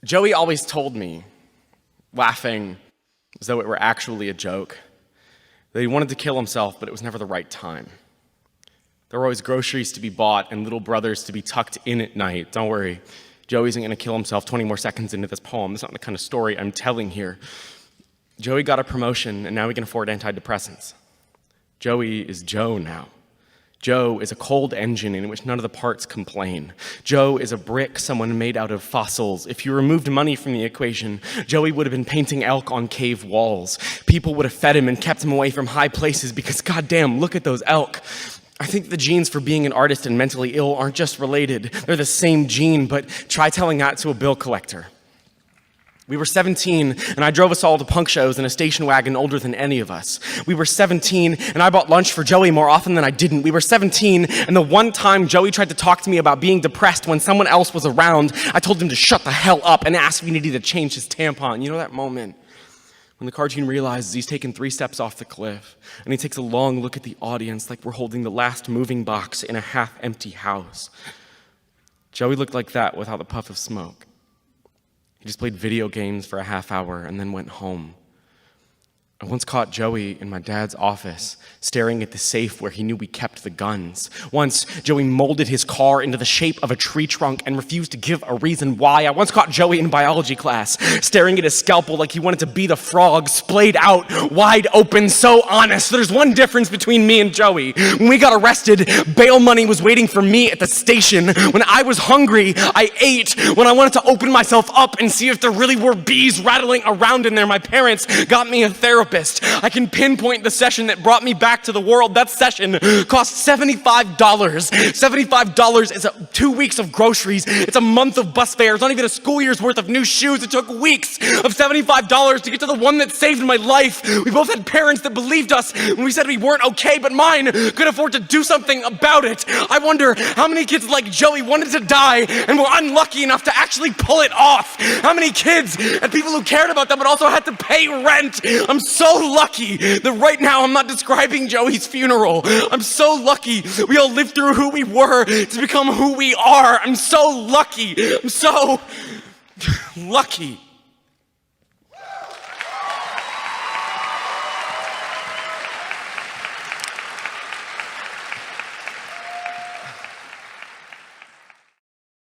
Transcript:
Joey always told me, laughing as though it were actually a joke, that he wanted to kill himself, but it was never the right time. There were always groceries to be bought and little brothers to be tucked in at night. Don't worry, Joey isn't going to kill himself 20 more seconds into this poem. That's not the kind of story I'm telling here. Joey got a promotion, and now he can afford antidepressants. Joey is Joe now. Joe is a cold engine in which none of the parts complain. Joe is a brick someone made out of fossils. If you removed money from the equation, Joey would have been painting elk on cave walls. People would have fed him and kept him away from high places because, goddamn, look at those elk. I think the genes for being an artist and mentally ill aren't just related. They're the same gene, but try telling that to a bill collector. We were 17, and I drove us all to punk shows in a station wagon older than any of us. We were 17, and I bought lunch for Joey more often than I didn't. We were 17, and the one time Joey tried to talk to me about being depressed when someone else was around, I told him to shut the hell up and asked if he needed to change his tampon. You know that moment when the cartoon realizes he's taken 3 steps off the cliff, and he takes a long look at the audience like we're holding the last moving box in a half-empty house. Joey looked like that without the puff of smoke. He just played video games for a half hour and then went home. I once caught Joey in my dad's office, staring at the safe where he knew we kept the guns. Once, Joey molded his car into the shape of a tree trunk and refused to give a reason why. I once caught Joey in biology class, staring at his scalpel like he wanted to be the frog, splayed out, wide open, so honest. There's one difference between me and Joey. When we got arrested, bail money was waiting for me at the station. When I was hungry, I ate. When I wanted to open myself up and see if there really were bees rattling around in there, my parents got me a therapist. I can pinpoint the session that brought me back to the world. That session cost $75. $75 is 2 weeks of groceries. It's a month of bus fares, not even a school year's worth of new shoes. It took weeks of $75 to get to the one that saved my life. We both had parents that believed us when we said we weren't okay, but mine could afford to do something about it. I wonder how many kids like Joey wanted to die and were unlucky enough to actually pull it off. How many kids and people who cared about them but also had to pay rent. I'm so lucky that right now I'm not describing Joey's funeral. I'm so lucky we all lived through who we were to become who we are. I'm so lucky. I'm so lucky.